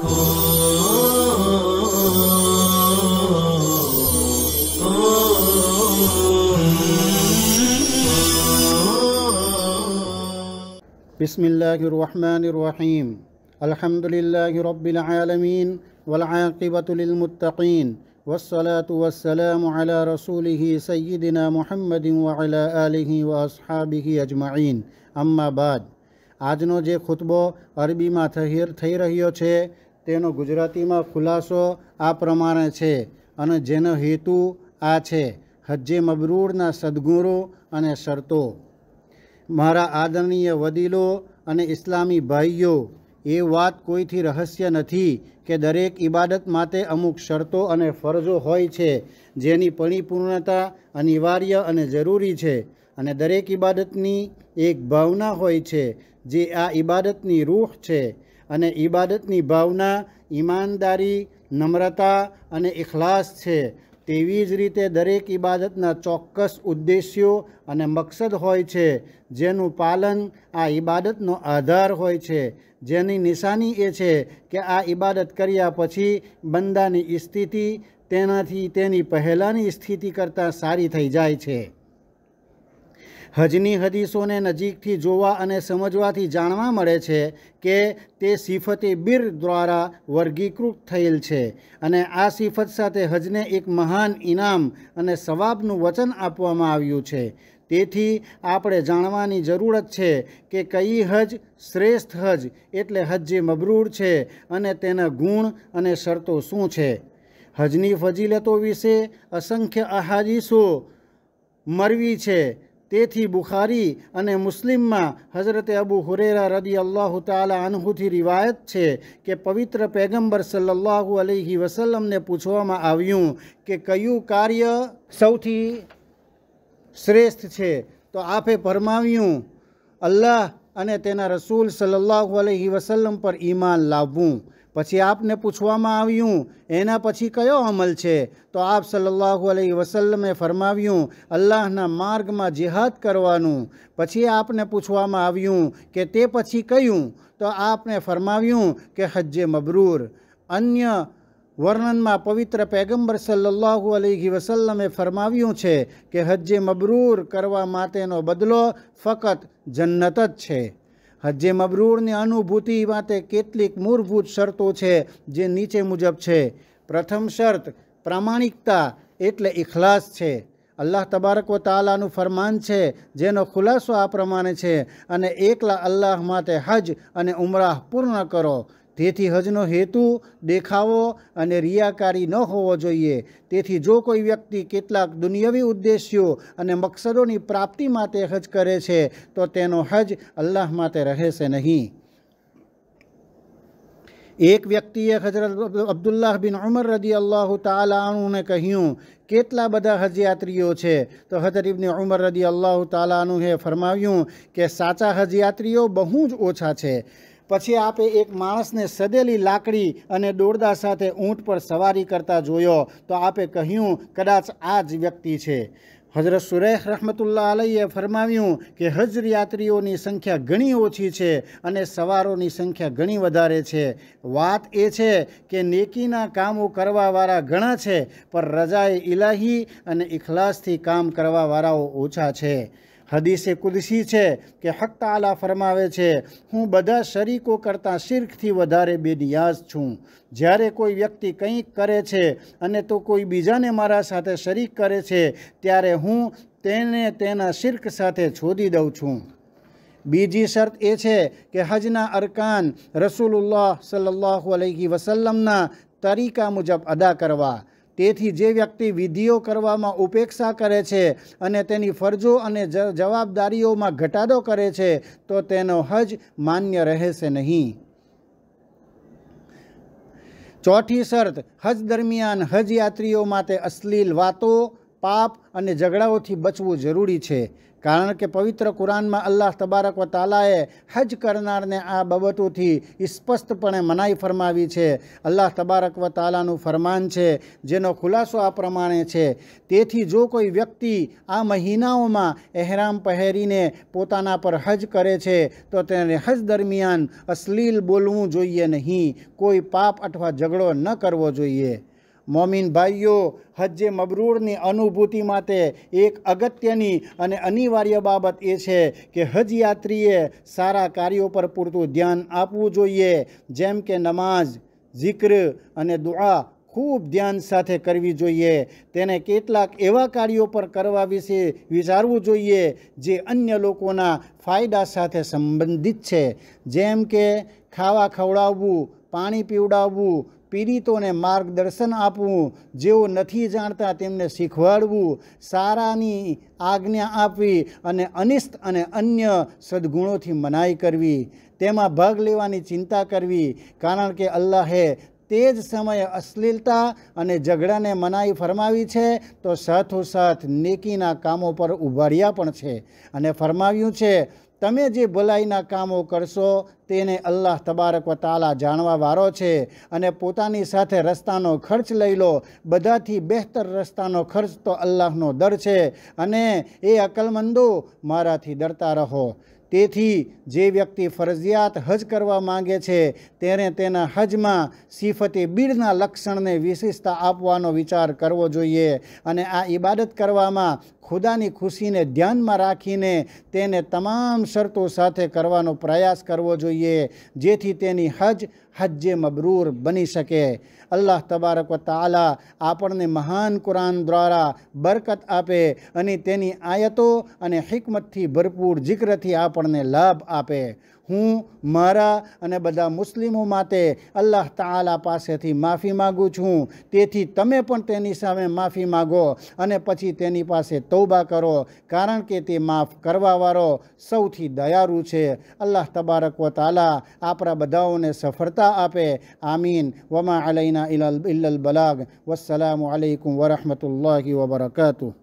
बिस्मिल्लाहिर्रहमानिर्रहीम अल्हम्दुलिल्लाहि रब्बिल आलमीन वल आक़िबतु लिल मुत्तक़ीन वस्सलातु वस्सलामु अला रसूलिहि सय्यिदिना मुहम्मदिन व अला आलिहि व अस्हाबिहि अजमाइन अम्मा बाद। આજનો જે ખુતબો અરબીમાં થઈ રહ્યો છે તેનો ગુજરાતીમાં ખુલાસો આ પ્રમાણે છે અને જેનો હેતુ આ છે: હજ્જે મબરૂરના સદ્ગુણો અને શરતો। મારા આદરણીય વડીલો અને ઇસ્લામી ભાઈઓ, એ વાત કોઈથી રહસ્ય નથી કે દરેક ઇબાદત માટે અમુક શરતો અને ફરજો હોય છે જેની પરિપૂર્ણતા અનિવાર્ય અને જરૂરી છે, અને દરેક ઇબાદતની એક ભાવના હોય છે જે આ ઇબાદતની રૂહ છે, અને ઇબાદતની ભાવના ઈમાનદારી, નમ્રતા અને ઇખલાસ છે। તેવી જ રીતે દરેક ઇબાદતના ચોક્કસ ઉદ્દેશ્યો અને મકસદ હોય છે જેનું પાલન આ ઇબાદતનો આધાર હોય છે, જેની નિશાની એ છે કે આ ઇબાદત કર્યા પછી બંદાની સ્થિતિ તેનાથી તેની પહેલાંની સ્થિતિ કરતાં સારી થઈ જાય છે। હજની હદીસોને નજીકથી જોવા અને સમજવાથી જાણવા મળે છે કે તે સિફતે બિર દ્વારા વર્ગીકૃત થયેલ છે, અને આ સિફત સાથે હજને એક મહાન ઇનામ અને સવાબનું વચન આપવામાં આવ્યું છે। તેથી આપણે જાણવાની જરૂરત છે કે કઈ હજ શ્રેષ્ઠ હજ એટલે હજ્જે મબરૂર છે અને તેના ગુણ અને શરતો શું છે। હજની ફજીલતો વિશે અસંખ્ય અહાદીસો મરવી છે। તેથી બુખારી અને મુસ્લિમમાં હઝરત અબુ હુરૈરા રદિયલ્લાહુ તાલા અન્હુથી રિવાયત છે કે પવિત્ર પૈગંબર સલ્લલ્લાહુ અલૈહિ વસલ્લમને પૂછવામાં આવ્યું કે કયું કાર્ય સૌથી શ્રેષ્ઠ છે, તો આપે ફરમાવ્યું, અલ્લાહ અને તેના રસૂલ સલ્લલ્લાહુ અલૈહિ વસલ્લમ પર ઈમાન લાવવું। પછી આપને પૂછવામાં આવ્યું, એના પછી કયો અમલ છે, તો આપ સલ્લલ્લાહુ અલૈહિ વસલ્લમે ફરમાવ્યું, અલ્લાહના માર્ગમાં જિહાદ કરવાનું। પછી આપને પૂછવામાં આવ્યું કે તે પછી કયું, તો આપને ફરમાવ્યું કે હજ્જે મબરૂર। અન્ય વર્ણનમાં પવિત્ર પૈગંબર સલ્લલ્લાહુ અલૈહિ વસલ્લમે ફરમાવ્યું છે કે હજ્જે મબરૂર કરવા માટેનો બદલો ફક્ત જન્નત જ છે। હજ્જે મબરૂરની અનુભૂતિ માટે કેટલીક મૂળભૂત શરતો છે જે નીચે મુજબ છે। પ્રથમ શરત પ્રામાણિકતા એટલે ઇખલાસ છે। અલ્લાહ તબારક વ તાલાનું ફરમાન છે જેનો ખુલાસો આ પ્રમાણે છે, અને એકલા અલ્લાહ માટે હજ અને ઉમરાહ પૂર્ણ કરો। તેથી હજનો હેતુ દેખાવો અને રિયાકારી ન હોવો જોઈએ। તેથી જો કોઈ વ્યક્તિ કેટલાક દુનિયાવી ઉદ્દેશ્યો અને મકસદોની પ્રાપ્તિ માટે હજ કરે છે તો તેનો હજ અલ્લાહ માટે રહેશે નહીં। એક વ્યક્તિએ હજરત અબ્દુલ્લાહ બિન ઉમર રદિયલ્લાહુ તાલા અન્હુને કહ્યું, કેટલા બધા હજયાત્રીઓ છે, તો હજરત ઇબ્ન ઉમર રદિયલ્લાહુ તાલા અન્હુએ ફરમાવ્યું કે સાચા હજયાત્રીઓ બહુ જ ઓછા છે। પછી આપે એક માણસને સદેલી લાકડી અને દોરડા સાથે ઊંટ પર સવારી કરતા જોયો, તો આપે કહ્યું, કદાચ આ જ વ્યક્તિ છે। હજરત સુરૈહ રહમતુલ્લાહ અલૈહીએ ફરમાવ્યું કે હજ યાત્રીઓની સંખ્યા ઘણી ઓછી છે અને સવારોની સંખ્યા ઘણી વધારે છે। વાત એ છે કે નેકીના કામો કરવાવાળા ઘણા છે, પણ રજાએ ઇલાહી અને ઇખલાસથી કામ કરવાવાળાઓ ઓછા છે। હદીસે કુદસી છે કે હક તાલા ફરમાવે છે, હું બધા શરીકો કરતાં શિર્કથી વધારે બેનિયાઝ છું। જ્યારે કોઈ વ્યક્તિ કંઈક કરે છે અને તો કોઈ બીજાને મારા સાથે શરીક કરે છે ત્યારે હું તેને તેના શિર્ક સાથે છોડી દઉં છું। બીજી શરત એ છે કે હજના અરકાન રસૂલુલ્લાહ સલ્લલ્લાહુ અલૈહિ વસલ્લમના તરીકા મુજબ અદા કરવા। તેથી જે વ્યક્તિ વિધિઓ કરવામાં ઉપેક્ષા કરે છે અને તેની ફરજો અને જવાબદારીઓમાં ઘટાડો કરે છે તો તેનો હજ માન્ય રહેશે નહીં। ચોથી શરત, હજ દરમિયાન હજ યાત્રીઓ માટે અશ્લીલ વાતો, પાપ અને ઝઘડાઓથી બચવું જરૂરી છે, કારણ કે પવિત્ર કુરાનમાં અલ્લાહ તબારક વ તાલાએ હજ કરનારને આ બાબતોથી સ્પષ્ટપણે મનાઈ ફરમાવી છે. અલ્લાહ તબારક વ તાલાનું ફરમાન છે, જેનો ખુલાસો આ પ્રમાણે છે: તેથી જો કોઈ વ્યક્તિ આ મહિનાઓમાં એહરામ પહેરીને પોતાના પર હજ કરે છે તો તેને હજ દરમિયાન અશ્લીલ બોલવું જોઈએ નહીં, કોઈ પાપ અથવા ઝઘડો ન કરવો જોઈએ. મોમિન ભાઈઓ, હજ્જે મબરૂરની અનુભૂતિ માટે એક અગત્યની અને અનિવાર્ય બાબત એ છે કે હજ યાત્રીએ સારા કાર્યો પર પૂરતું ધ્યાન આપવું જોઈએ, જેમ કે નમાઝ, zikr અને દુઆ ખૂબ ધ્યાન સાથે કરવી જોઈએ. તેને કેટલાક એવા કાર્યો પર કરવા વિશે વિચારવું જોઈએ જે અન્ય લોકોના ફાયદા સાથે સંબંધિત છે, જેમ કે ખાવા ખવડાવવું, પાણી પીવડાવવું, પીડિતોને માર્ગદર્શન આપવું, જેઓ નથી જાણતા તેમને શીખવાડવું, સારાની આજ્ઞા આપવી અને અનિષ્ટ અને અન્ય સદ્ગુણોથી મનાઈ કરવી. તેમાં ભાગ લેવાની ચિંતા કરવી, કારણ કે અલ્લાહે તે જ સમયે અશ્લીલતા અને ઝઘડાને મનાઈ ફરમાવી છે, તો સાથોસાથ નેકીના કામો પર ઉભાડ્યા પણ છે અને ફરમાવ્યું છે, તમે જે ભલાઈના કામો કરશો તેને અલ્લાહ તબારક વ તાલા જાણવા વાળો છે, અને પોતાની સાથે રસ્તાનો ખર્ચ લઈ લો. બધાથી બહેતર રસ્તાનો ખર્ચ તો અલ્લાહનો દર છે, અને એ અકલમંદો મારાથી ડરતા રહો. તેથી જે વ્યક્તિ ફરજિયાત હજ કરવા માંગે છે તેને તેના હજમાં સિફતે બીરના લક્ષણને વિશેષતા આપવાનો વિચાર કરવો જોઈએ, અને આ ઇબાદત કરવામાં ખુદાની ખુશીને ધ્યાનમાં રાખીને તેને તમામ શરતો સાથે કરવાનો પ્રયાસ કરવો જોઈએ, જેથી તેની હજ્જે મબરૂર બની શકે. અલ્લાહ તબારક વ તાલા આપણને મહાન કુરાન દ્વારા બરકત આપે અને તેની આયતો અને હિકમતથી ભરપૂર જિક્રથી આપણને લાભ આપે. હું મારા અને બધા મુસ્લિમો માટે અલ્લાહ તાલા પાસેથી માફી માગું છું. તેથી તમે પણ તેની સામે માફી માગો અને પછી તેની પાસે તૌબા કરો, કારણ કે તે માફ કરવાવાળો સૌથી દયાળુ છે. અલ્લાહ તબારક વ તાલા આપણા બધાઓને સફળતા આપે. આમીન. વમા અલૈના ઇલ્લલ બલાગ. વસ્સલામુ અલૈકુમ વરહમતુલ્લાહિ વબરકાતુહ.